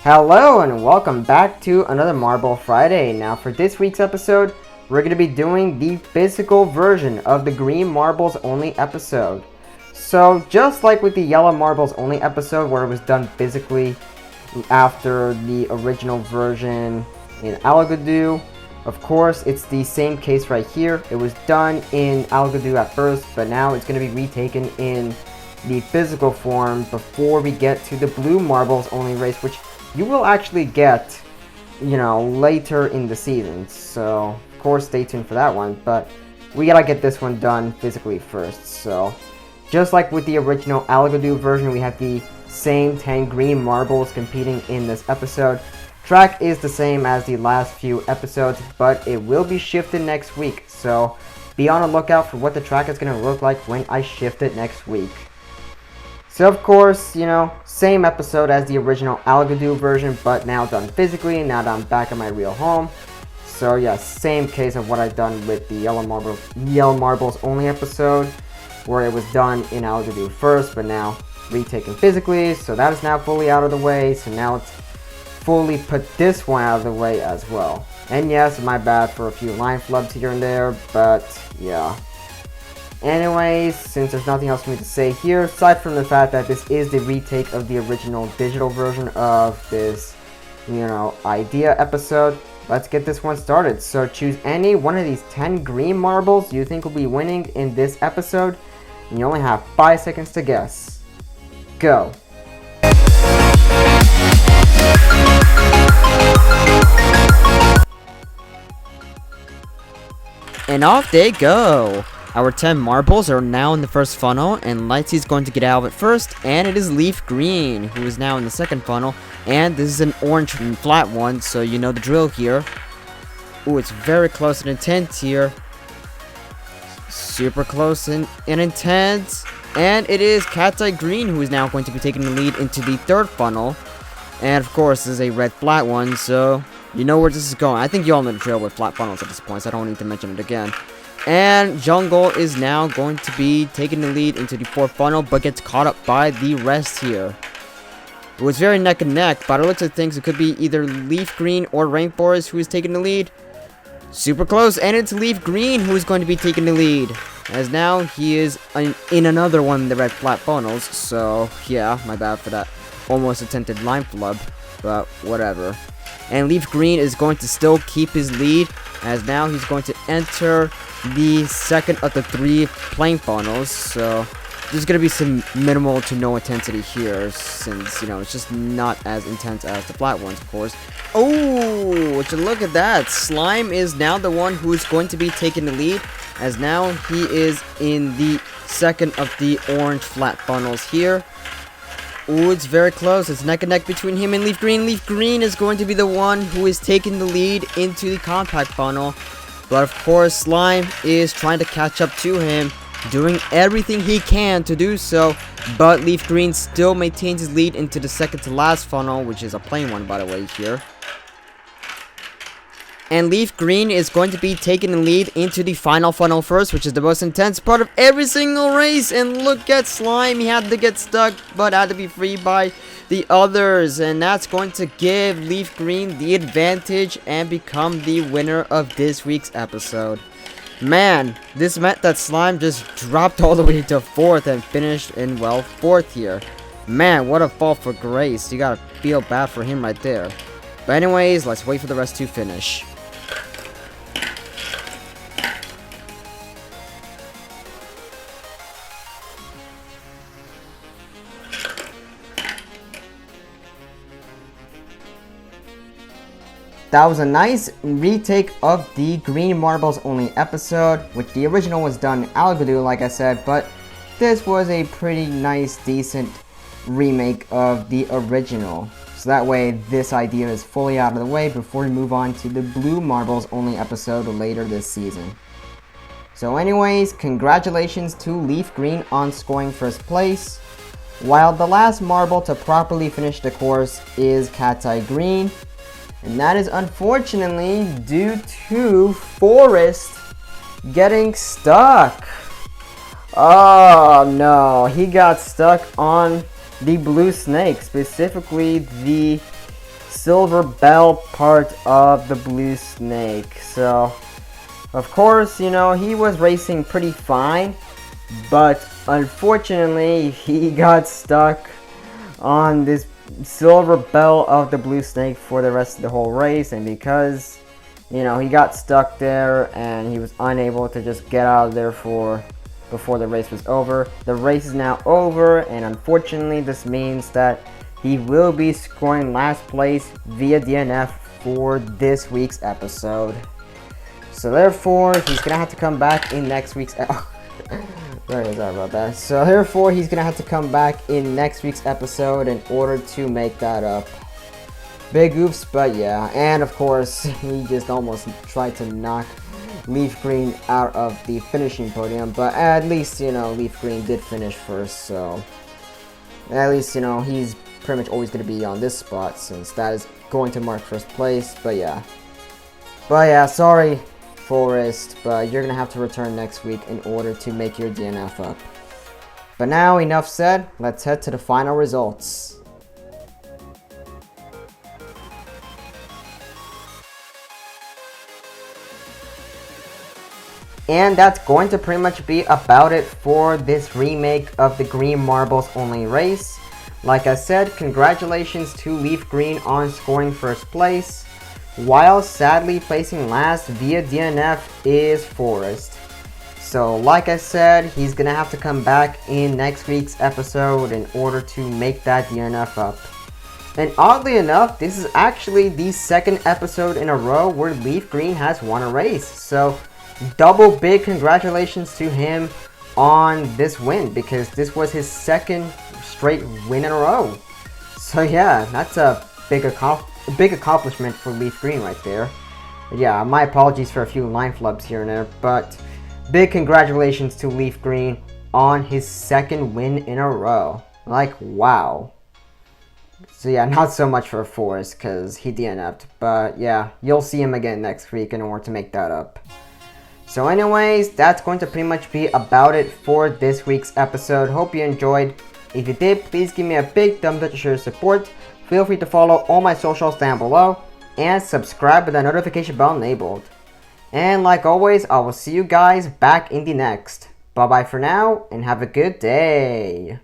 Hello and welcome back to another Marble Friday. Now for this week's episode, we're going to be doing the physical version of the Green Marbles Only episode. So just like with the Yellow Marbles Only episode where it was done physically after the original version in Algodoo, of course it's the same case right here. It was done in Algodoo at first, but now it's going to be retaken in the physical form before we get to the Blue Marbles Only race, which you will actually get, later in the season. So, of course, stay tuned for that one. But we gotta get this one done physically first. So, just like with the original Algodoo version, we have the same 10 green marbles competing in this episode. Track is the same as the last few episodes, but it will be shifted next week. So, be on the lookout for what the track is gonna look like when I shift it next week. So of course, same episode as the original Algodoo version, but now done physically, now that I'm back at my real home. So yeah, same case of what I've done with the Yellow Marbles Only episode, where it was done in Algodoo first, but now retaken physically. So that is now fully out of the way, so now let's fully put this one out of the way as well. And yes, my bad for a few line flubs here and there, but yeah. Anyways, since there's nothing else for me to say here, aside from the fact that this is the retake of the original digital version of this, idea episode, let's get this one started. So choose any one of these 10 green marbles you think will be winning in this episode, and you only have 5 seconds to guess. Go! And off they go! Our 10 marbles are now in the first funnel, and Lightsy is going to get out of it first, and it is Leaf Green, who is now in the second funnel, and this is an orange and flat one, so you know the drill here. Ooh, it's very close and intense here. Super close and intense, and it is Cat's Eye Green who is now going to be taking the lead into the third funnel, and of course this is a red flat one, so you know where this is going. I think you all know the drill with flat funnels at this point, so I don't need to mention it again. And Jungle is now going to be taking the lead into the fourth funnel, but gets caught up by the rest here. It was very neck and neck, but it looks like things it could be either Leaf Green or Rainforest who is taking the lead. Super close, and it's Leaf Green who is going to be taking the lead, as now he is in another one of the red flat funnels. So yeah, my bad for that almost attempted line flub, but whatever. And Leaf Green is going to still keep his lead, as now he's going to enter the second of the 3 plane funnels. So there's going to be some minimal to no intensity here, since, it's just not as intense as the flat ones, of course. Oh, would you look at that? Slime is now the one who is going to be taking the lead, as now he is in the second of the orange flat funnels here. Ooh, it's very close. It's neck and neck between him and Leaf Green. Leaf Green is going to be the one who is taking the lead into the compact funnel. But of course, Slime is trying to catch up to him, doing everything he can to do so. But Leaf Green still maintains his lead into the second to last funnel, which is a plain one, by the way, here. And Leaf Green is going to be taking the lead into the final funnel first, which is the most intense part of every single race. And look at Slime. He had to get stuck, but had to be freed by the others. And that's going to give Leaf Green the advantage and become the winner of this week's episode. Man, this meant that Slime just dropped all the way to 4th and finished in, 4th here. Man, what a fall for grace. You gotta feel bad for him right there. But anyways, let's wait for the rest to finish. That was a nice retake of the Green Marbles Only episode, which the original was done in Algodoo, like I said, but this was a pretty nice, decent remake of the original. So that way, this idea is fully out of the way before we move on to the Blue Marbles Only episode later this season. So anyways, congratulations to Leaf Green on scoring first place, while the last marble to properly finish the course is Cat's Eye Green. And that is unfortunately due to Forest getting stuck. Oh no, he got stuck on the blue snake, specifically the Silver Bell part of the Blue Snake. So, of course, you know, he was racing pretty fine, but unfortunately, he got stuck on this Silver Bell of the Blue Snake for the rest of the whole race, and because, you know, he got stuck there and he was unable to just get out of there before the race was over. The race is now over, and unfortunately this means that he will be scoring last place via DNF for this week's episode. So therefore, he's gonna have to come back in next week's sorry about that. So therefore, he's gonna have to come back in next week's episode in order to make that up. Big oops, but yeah. And of course, he just almost tried to knock Leaf Green out of the finishing podium, but at least, you know, Leaf Green did finish first, so at least, you know, he's pretty much always going to be on this spot since that is going to mark first place. But yeah, sorry Forrest, but you're going to have to return next week in order to make your DNF up. But now, enough said, let's head to the final results. And that's going to pretty much be about it for this remake of the Green Marbles only race. Like I said, congratulations to Leaf Green on scoring first place, while sadly placing last via DNF is Forrest. So like I said, he's gonna have to come back in next week's episode in order to make that DNF up. And oddly enough, this is actually the second episode in a row where Leaf Green has won a race. So double big congratulations to him on this win, because this was his second straight win in a row. So yeah, that's a big accomplishment for Leaf Green right there. Yeah, my apologies for a few line flubs here and there, but big congratulations to Leaf Green on his second win in a row. Like, wow. So yeah, not so much for Forrest because he DNF'd, but yeah, you'll see him again next week in order to make that up. So anyways, that's going to pretty much be about it for this week's episode. Hope you enjoyed. If you did, please give me a big thumbs up to show your support. Feel free to follow all my socials down below. And subscribe with the notification bell enabled. And like always, I will see you guys back in the next. Bye bye for now, and have a good day.